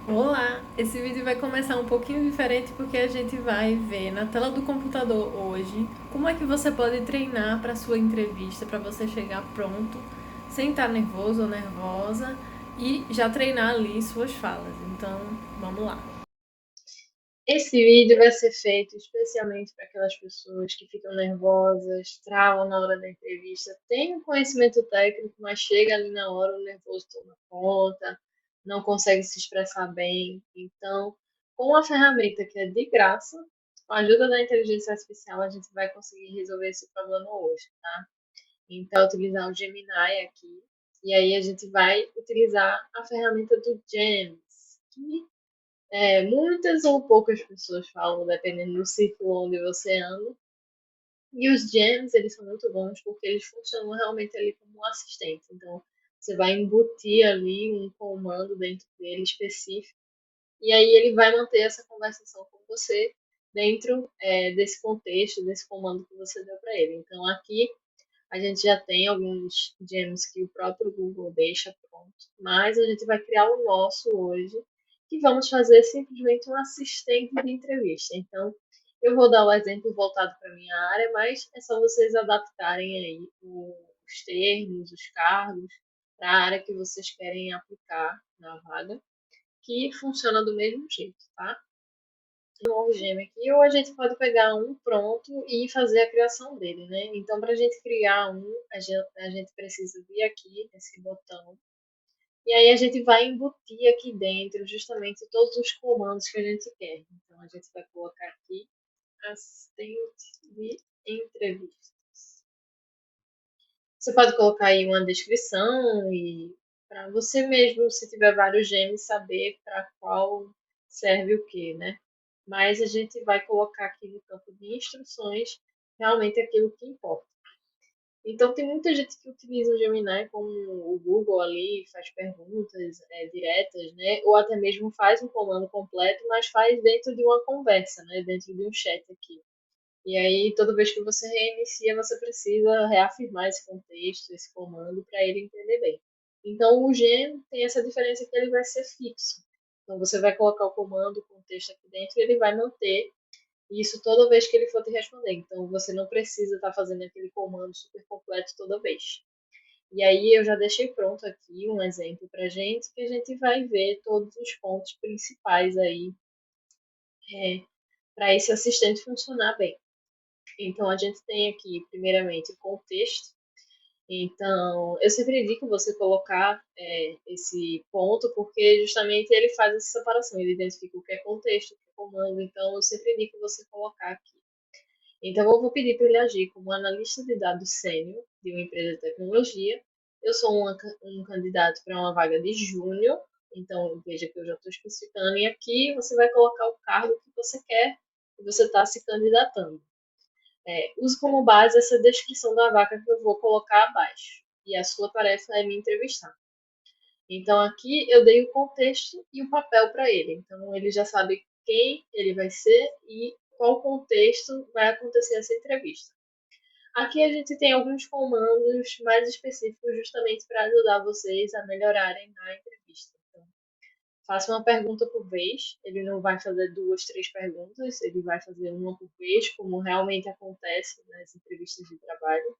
Olá! Esse vídeo vai começar um pouquinho diferente porque a gente vai ver na tela do computador hoje como é que você pode treinar para sua entrevista, para você chegar pronto, sem estar nervoso ou nervosa e já treinar ali suas falas. Então, vamos lá. Esse vídeo vai ser feito especialmente para aquelas pessoas que ficam nervosas, travam na hora da entrevista, têm um conhecimento técnico, mas chega ali na hora, o nervoso toma conta, não consegue se expressar bem. Então, com a ferramenta que é de graça, com a ajuda da inteligência artificial, a gente vai conseguir resolver esse problema hoje, tá? Então, utilizar o Gemini aqui, e aí a gente vai utilizar a ferramenta do Gems, que muitas ou poucas pessoas falam, dependendo do círculo onde você anda. E os gems, eles são muito bons porque eles funcionam realmente ali como um assistente. Então, você vai embutir ali um comando dentro dele específico e aí ele vai manter essa conversação com você dentro desse contexto, desse comando que você deu para ele. Então, aqui a gente já tem alguns gems que o próprio Google deixa pronto, mas a gente vai criar o nosso hoje, que vamos fazer simplesmente um assistente de entrevista. Então, eu vou dar o exemplo voltado para a minha área, mas é só vocês adaptarem aí os termos, os cargos, para a área que vocês querem aplicar na vaga, que funciona do mesmo jeito, tá? Novo gêmeo aqui, ou a gente pode pegar um pronto e fazer a criação dele, né? Então, para a gente criar um, a gente precisa vir aqui nesse botão e aí a gente vai embutir aqui dentro justamente todos os comandos que a gente quer. Então, a gente vai colocar aqui assistente de entrevistas. Você pode colocar aí uma descrição e para você mesmo, se tiver vários genes, saber para qual serve o que, né? Mas a gente vai colocar aqui no campo de instruções realmente aquilo que importa. Então, tem muita gente que utiliza o Gemini como o Google ali, faz perguntas diretas, né? Ou até mesmo faz um comando completo, mas faz dentro de uma conversa, né? Dentro de um chat aqui. E aí, toda vez que você reinicia, você precisa reafirmar esse contexto, esse comando, para ele entender bem. Então, o gen tem essa diferença que ele vai ser fixo. Então, você vai colocar o comando, o contexto aqui dentro, e ele vai manter isso toda vez que ele for te responder. Então, você não precisa estar fazendo aquele comando super completo toda vez. E aí, eu já deixei pronto aqui um exemplo para gente, que a gente vai ver todos os pontos principais aí para esse assistente funcionar bem. Então, a gente tem aqui, primeiramente, o contexto. Então, eu sempre indico você colocar esse ponto, porque justamente ele faz essa separação, ele identifica o que é contexto, o que é comando. Então, eu sempre indico você colocar aqui. Então, eu vou pedir para ele agir como analista de dados sênior de uma empresa de tecnologia. Eu sou um candidato para uma vaga de júnior, então veja que eu já estou especificando. E aqui você vai colocar o cargo que você quer e você está se candidatando. Use como base essa descrição da vaca que eu vou colocar abaixo. E a sua tarefa é me entrevistar. Então aqui eu dei o contexto e o papel para ele. Então ele já sabe quem ele vai ser e qual contexto vai acontecer essa entrevista. Aqui a gente tem alguns comandos mais específicos justamente para ajudar vocês a melhorarem na entrevista. Então, faça uma pergunta por vez. Ele não vai fazer duas, três perguntas, ele vai fazer uma por vez, como realmente acontece nas entrevistas de trabalho.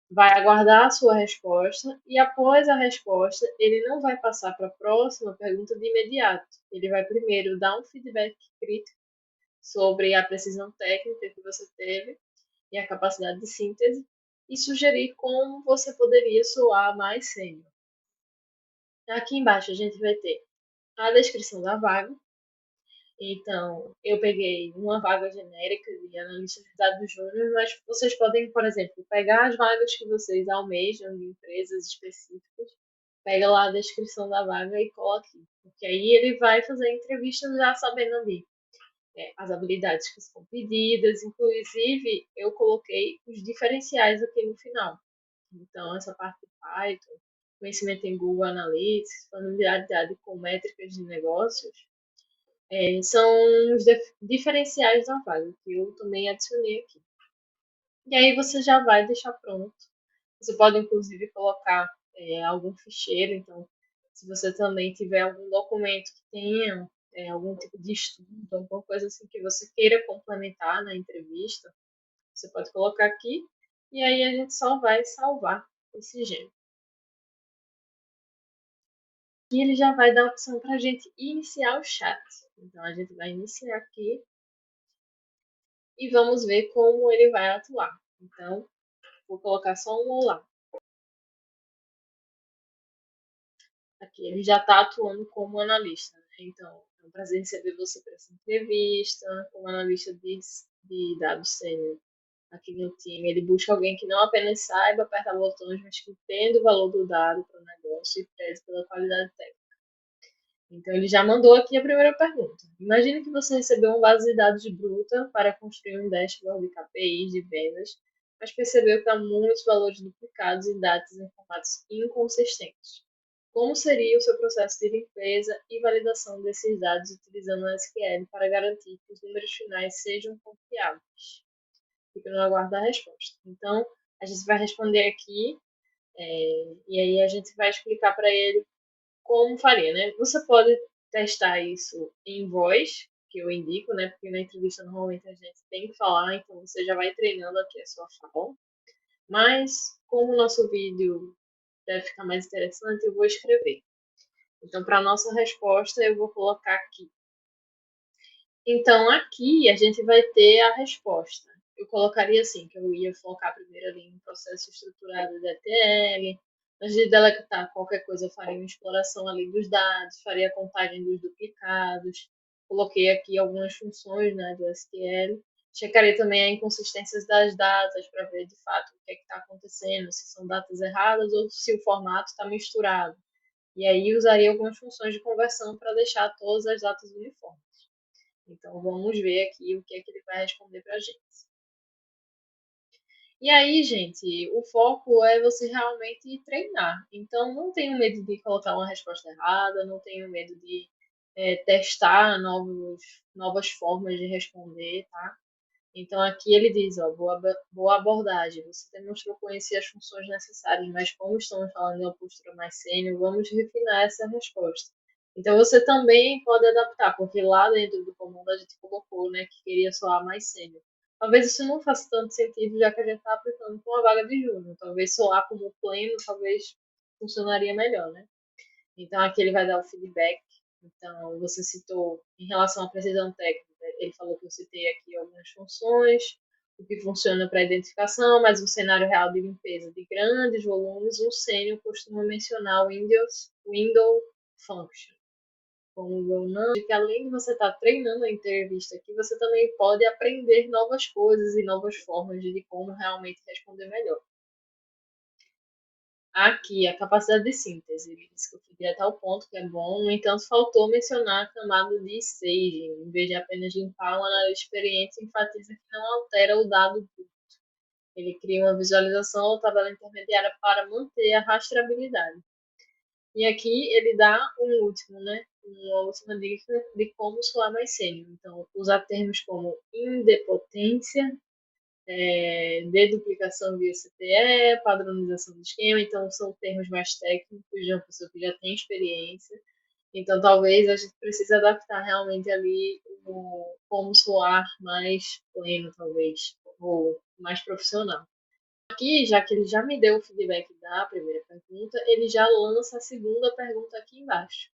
Vai aguardar a sua resposta e após a resposta, ele não vai passar para a próxima pergunta de imediato. Ele vai primeiro dar um feedback crítico sobre a precisão técnica que você teve e a capacidade de síntese e sugerir como você poderia soar mais sênior. Aqui embaixo a gente vai ter a descrição da vaga. Então, eu peguei uma vaga genérica de analista de dados júnior, mas vocês podem, por exemplo, pegar as vagas que vocês almejam de empresas específicas, pega lá a descrição da vaga e coloque, porque aí ele vai fazer a entrevista já sabendo ali as habilidades que são pedidas, inclusive eu coloquei os diferenciais aqui no final. Então, essa parte de Python, conhecimento em Google Analytics, familiaridade com métricas de negócios, são os diferenciais da vaga, que eu também adicionei aqui. E aí você já vai deixar pronto. Você pode, inclusive, colocar algum ficheiro. Então, Se você também tiver algum documento que tenha algum tipo de estudo, alguma coisa assim que você queira complementar na entrevista, você pode colocar aqui e aí a gente só vai salvar esse gênero. E ele já vai dar a opção para a gente iniciar o chat. Então a gente vai iniciar aqui e vamos ver como ele vai atuar. Então, vou colocar só um olá. Aqui ele já está atuando como analista, né? Então, é um prazer receber você para essa entrevista, como analista de dados sênior aqui no time. Ele busca alguém que não apenas saiba apertar botões, mas que entenda o valor do dado para o negócio e preze pela qualidade técnica. Então, ele já mandou aqui a primeira pergunta. Imagine que você recebeu uma base de dados bruta para construir um dashboard de KPIs de vendas, mas percebeu que há muitos valores duplicados e dados em formatos inconsistentes. Como seria o seu processo de limpeza e validação desses dados utilizando o SQL para garantir que os números finais sejam confiáveis? Fico no aguardo da resposta. Então, a gente vai responder aqui e aí a gente vai explicar para ele como faria, né? Você pode testar isso em voz, que eu indico, né? Porque na entrevista normalmente a gente tem que falar, então você já vai treinando aqui a sua fala. Mas, como o nosso vídeo deve ficar mais interessante, eu vou escrever. Então, para a nossa resposta, eu vou colocar aqui. Então, aqui a gente vai ter a resposta. Eu colocaria assim, que eu ia focar primeiro ali em processo estruturado de ETL. Antes de deletar qualquer coisa, eu faria uma exploração ali dos dados, faria a contagem dos duplicados. Coloquei aqui algumas funções, né, do SQL. Checaria também a inconsistências das datas para ver de fato o que é que está acontecendo, se são datas erradas ou se o formato está misturado. E aí usaria algumas funções de conversão para deixar todas as datas uniformes. Então vamos ver aqui o que é que ele vai responder para a gente. E aí, gente, o foco é você realmente treinar. Então não tenho medo de colocar uma resposta errada, não tenho medo de testar novas formas de responder, tá? Então aqui ele diz, ó, boa abordagem. Você demonstrou conhecer as funções necessárias, mas como estamos falando de uma postura mais sênior, vamos refinar essa resposta. Então você também pode adaptar, porque lá dentro do comando a gente colocou, né, que queria soar mais sênior. Talvez isso não faça tanto sentido, já que a gente está aplicando com uma vaga de júnior. Talvez soar como pleno, talvez funcionaria melhor, né? Então aqui ele vai dar o feedback. Então você citou em relação à precisão técnica, ele falou que eu citei aqui algumas funções, o que funciona para identificação, mas no cenário real de limpeza de grandes volumes, um sênior costuma mencionar o window function. Como eu não, que além de você estar treinando a entrevista aqui, você também pode aprender novas coisas e novas formas de como realmente responder melhor. Aqui, a capacidade de síntese. Ele disse que eu fui direto ao ponto, que é bom. No entanto, faltou mencionar a camada de staging. Em vez de apenas limpar, o analista experiente enfatiza que não altera o dado bruto. Ele cria uma visualização ou tabela intermediária para manter a rastreabilidade. E aqui ele dá uma última dica de como soar mais sênior. Então, usar termos como indepotência, deduplicação via CTE, padronização do esquema, então são termos mais técnicos de uma pessoa que já tem experiência. Então talvez a gente precise adaptar realmente ali como soar mais pleno, talvez, ou mais profissional. Aqui, já que ele já me deu o feedback da primeira pergunta, ele já lança a segunda pergunta aqui embaixo.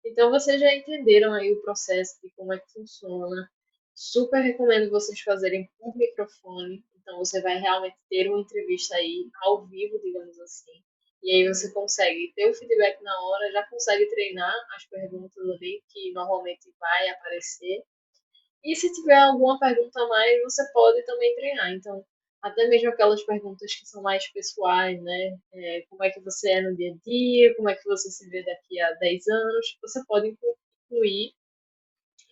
Então vocês já entenderam aí o processo de como é que funciona. Super recomendo vocês fazerem por microfone. Então você vai realmente ter uma entrevista aí ao vivo, digamos assim. E aí você consegue ter o feedback na hora, já consegue treinar as perguntas ali que normalmente vai aparecer. E se tiver alguma pergunta a mais, você pode também treinar. Então, até mesmo aquelas perguntas que são mais pessoais, né? Como é que você é no dia a dia, como é que você se vê daqui a 10 anos, você pode incluir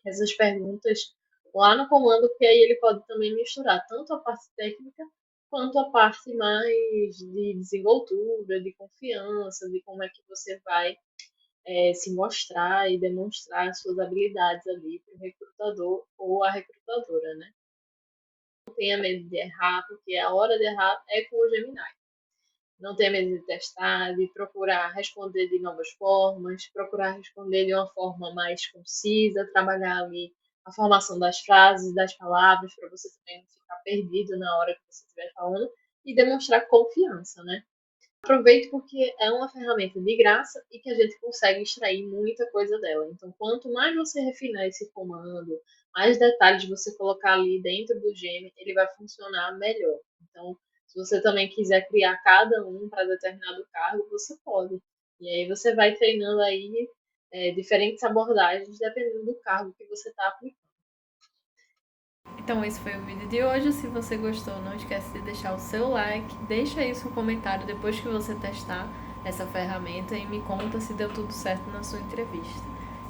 essas perguntas lá no comando, porque aí ele pode também misturar tanto a parte técnica quanto a parte mais de desenvoltura, de confiança, de como é que você vai se mostrar e demonstrar suas habilidades ali para o recrutador ou a recrutadora, né? Não tenha medo de errar, porque a hora de errar é com o Gemini. não ter medo de testar, de procurar responder de novas formas, procurar responder de uma forma mais concisa, trabalhar ali a formação das frases, das palavras, para você também não ficar perdido na hora que você estiver falando, e demonstrar confiança, né? Aproveito porque é uma ferramenta de graça e que a gente consegue extrair muita coisa dela. Então, quanto mais você refinar esse comando, mais detalhes você colocar ali dentro do Gmail, ele vai funcionar melhor. Então, se você também quiser criar cada um para determinado cargo, você pode. E aí você vai treinando aí diferentes abordagens dependendo do cargo que você está aplicando. Então esse foi o vídeo de hoje. Se você gostou, não esquece de deixar o seu like, deixa aí seu comentário depois que você testar essa ferramenta e me conta se deu tudo certo na sua entrevista.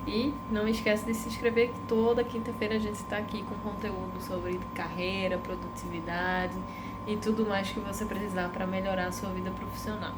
E não esquece de se inscrever que toda quinta-feira a gente está aqui com conteúdo sobre carreira, produtividade e tudo mais que você precisar para melhorar a sua vida profissional.